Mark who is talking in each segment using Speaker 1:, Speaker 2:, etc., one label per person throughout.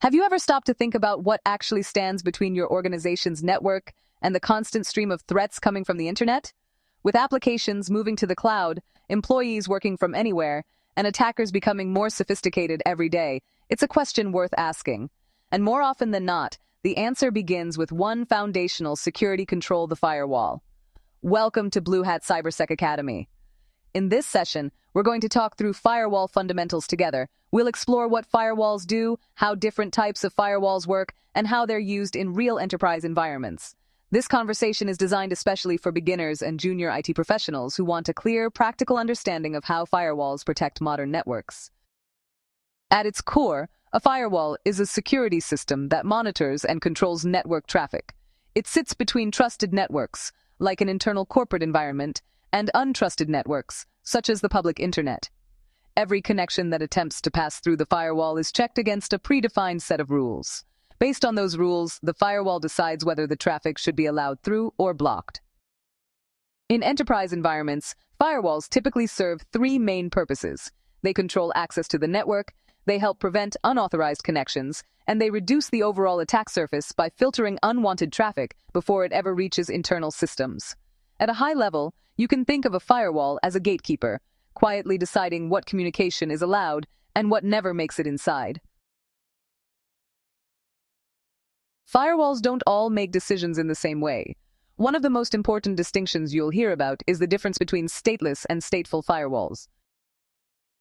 Speaker 1: Have you ever stopped to think about what actually stands between your organization's network and the constant stream of threats coming from the internet? With applications moving to the cloud, employees working from anywhere, and attackers becoming more sophisticated every day, it's a question worth asking. And more often than not, the answer begins with one foundational security control: the firewall. Welcome to Bluehat Cybersec Academy. In this session, we're going to talk through firewall fundamentals together. We'll explore what firewalls do, how different types of firewalls work, and how they're used in real enterprise environments. This conversation is designed especially for beginners and junior IT professionals who want a clear, practical understanding of how firewalls protect modern networks. At its core, a firewall is a security system that monitors and controls network traffic. It sits between trusted networks, like an internal corporate environment, and untrusted networks, such as the public internet. Every connection that attempts to pass through the firewall is checked against a predefined set of rules. Based on those rules, the firewall decides whether the traffic should be allowed through or blocked. In enterprise environments, firewalls typically serve three main purposes. They control access to the network, they help prevent unauthorized connections, and they reduce the overall attack surface by filtering unwanted traffic before it ever reaches internal systems. At a high level, you can think of a firewall as a gatekeeper, quietly deciding what communication is allowed and what never makes it inside. Firewalls don't all make decisions in the same way. One of the most important distinctions you'll hear about is the difference between stateless and stateful firewalls.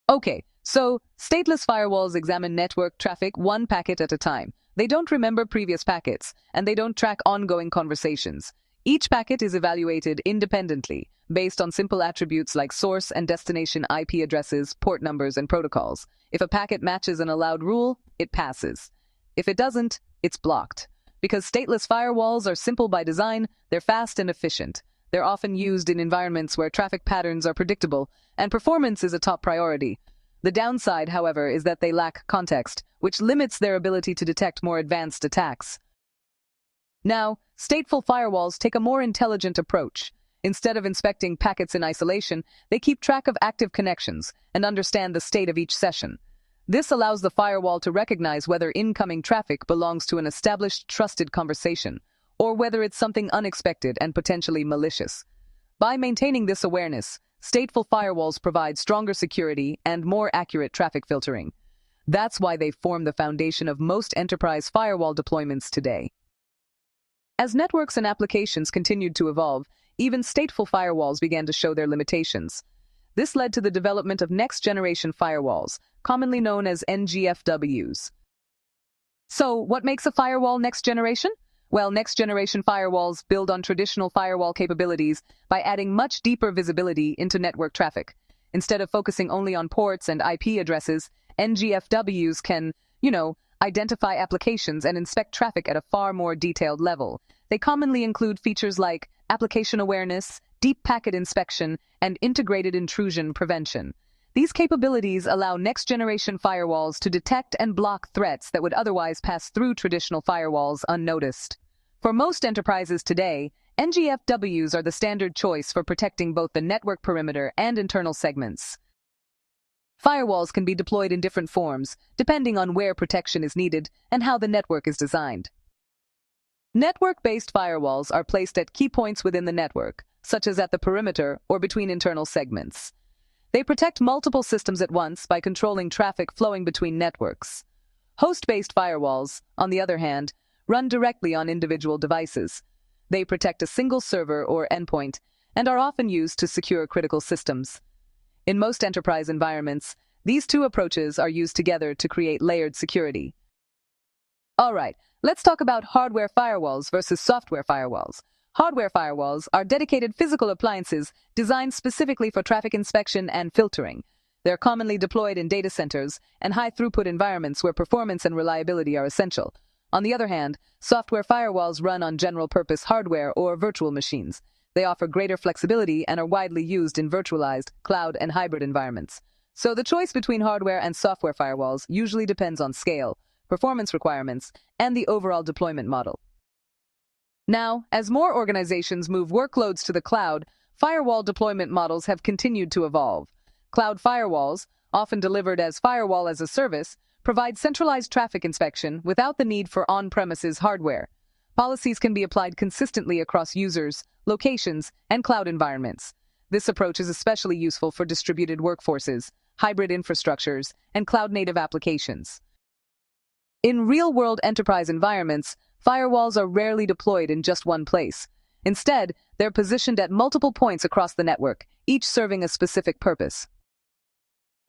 Speaker 1: Okay, so stateless firewalls examine network traffic one packet at a time. They don't remember previous packets, and they don't track ongoing conversations. Each packet is evaluated independently, based on simple attributes like source and destination IP addresses, port numbers, and protocols. If a packet matches an allowed rule, it passes. If it doesn't, it's blocked. Because stateless firewalls are simple by design, they're fast and efficient. They're often used in environments where traffic patterns are predictable, and performance is a top priority. The downside, however, is that they lack context, which limits their ability to detect more advanced attacks. Now, stateful firewalls take a more intelligent approach. Instead of inspecting packets in isolation, they keep track of active connections and understand the state of each session. This allows the firewall to recognize whether incoming traffic belongs to an established, trusted conversation, or whether it's something unexpected and potentially malicious. By maintaining this awareness, stateful firewalls provide stronger security and more accurate traffic filtering. That's why they form the foundation of most enterprise firewall deployments today. As networks and applications continued to evolve, even stateful firewalls began to show their limitations. This led to the development of next-generation firewalls, commonly known as NGFWs. So, what makes a firewall next-generation? Well, next-generation firewalls build on traditional firewall capabilities by adding much deeper visibility into network traffic. Instead of focusing only on ports and IP addresses, NGFWs can, identify applications and inspect traffic at a far more detailed level. They commonly include features like application awareness, deep packet inspection, and integrated intrusion prevention. These capabilities allow next-generation firewalls to detect and block threats that would otherwise pass through traditional firewalls unnoticed. For most enterprises today, NGFWs are the standard choice for protecting both the network perimeter and internal segments. Firewalls can be deployed in different forms, depending on where protection is needed and how the network is designed. Network-based firewalls are placed at key points within the network, such as at the perimeter or between internal segments. They protect multiple systems at once by controlling traffic flowing between networks. Host-based firewalls, on the other hand, run directly on individual devices. They protect a single server or endpoint and are often used to secure critical systems. In most enterprise environments, these two approaches are used together to create layered security. All right, let's talk about hardware firewalls versus software firewalls. Hardware firewalls are dedicated physical appliances designed specifically for traffic inspection and filtering. They're commonly deployed in data centers and high-throughput environments where performance and reliability are essential. On the other hand, software firewalls run on general-purpose hardware or virtual machines. They offer greater flexibility and are widely used in virtualized, cloud, and hybrid environments. So the choice between hardware and software firewalls usually depends on scale, performance requirements, and the overall deployment model. Now, as more organizations move workloads to the cloud, firewall deployment models have continued to evolve. Cloud firewalls, often delivered as firewall as a service, provide centralized traffic inspection without the need for on-premises hardware. Policies can be applied consistently across users, locations, and cloud environments. This approach is especially useful for distributed workforces, hybrid infrastructures, and cloud-native applications. In real-world enterprise environments, firewalls are rarely deployed in just one place. Instead, they're positioned at multiple points across the network, each serving a specific purpose.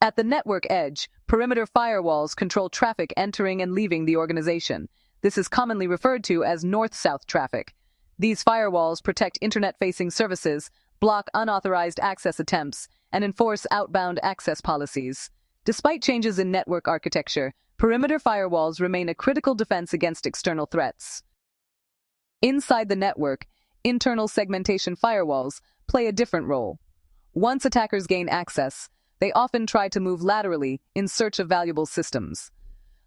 Speaker 1: At the network edge, perimeter firewalls control traffic entering and leaving the organization. This is commonly referred to as north-south traffic. These firewalls protect internet-facing services, block unauthorized access attempts, and enforce outbound access policies. Despite changes in network architecture, perimeter firewalls remain a critical defense against external threats. Inside the network, internal segmentation firewalls play a different role. Once attackers gain access, they often try to move laterally in search of valuable systems.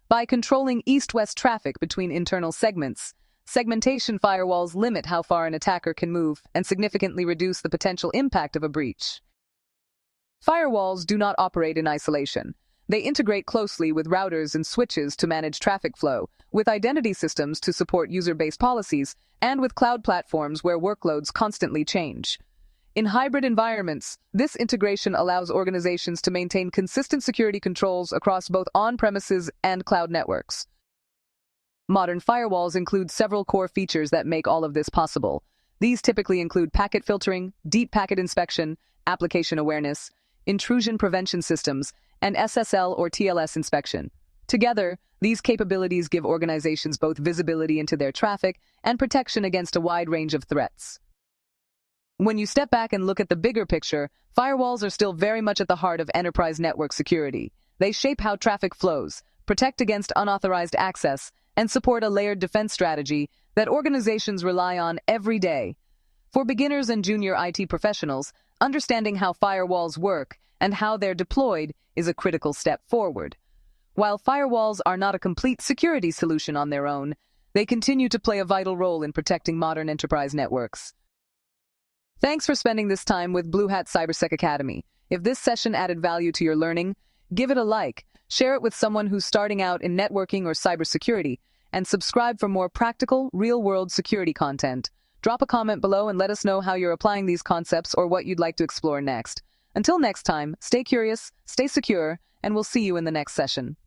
Speaker 1: By controlling east-west traffic between internal segments, segmentation firewalls limit how far an attacker can move and significantly reduce the potential impact of a breach. Firewalls do not operate in isolation. They integrate closely with routers and switches to manage traffic flow, with identity systems to support user-based policies, and with cloud platforms where workloads constantly change. In hybrid environments, this integration allows organizations to maintain consistent security controls across both on-premises and cloud networks. Modern firewalls include several core features that make all of this possible. These typically include packet filtering, deep packet inspection, application awareness, intrusion prevention systems, and SSL or TLS inspection. Together, these capabilities give organizations both visibility into their traffic and protection against a wide range of threats. When you step back and look at the bigger picture, firewalls are still very much at the heart of enterprise network security. They shape how traffic flows, protect against unauthorized access, and support a layered defense strategy that organizations rely on every day. For beginners and junior IT professionals, understanding how firewalls work and how they're deployed is a critical step forward. While firewalls are not a complete security solution on their own, they continue to play a vital role in protecting modern enterprise networks. Thanks for spending this time with Bluehat Cybersec Academy. If this session added value to your learning, give it a like, share it with someone who's starting out in networking or cybersecurity, and subscribe for more practical, real-world security content. Drop a comment below and let us know how you're applying these concepts or what you'd like to explore next. Until next time, stay curious, stay secure, and we'll see you in the next session.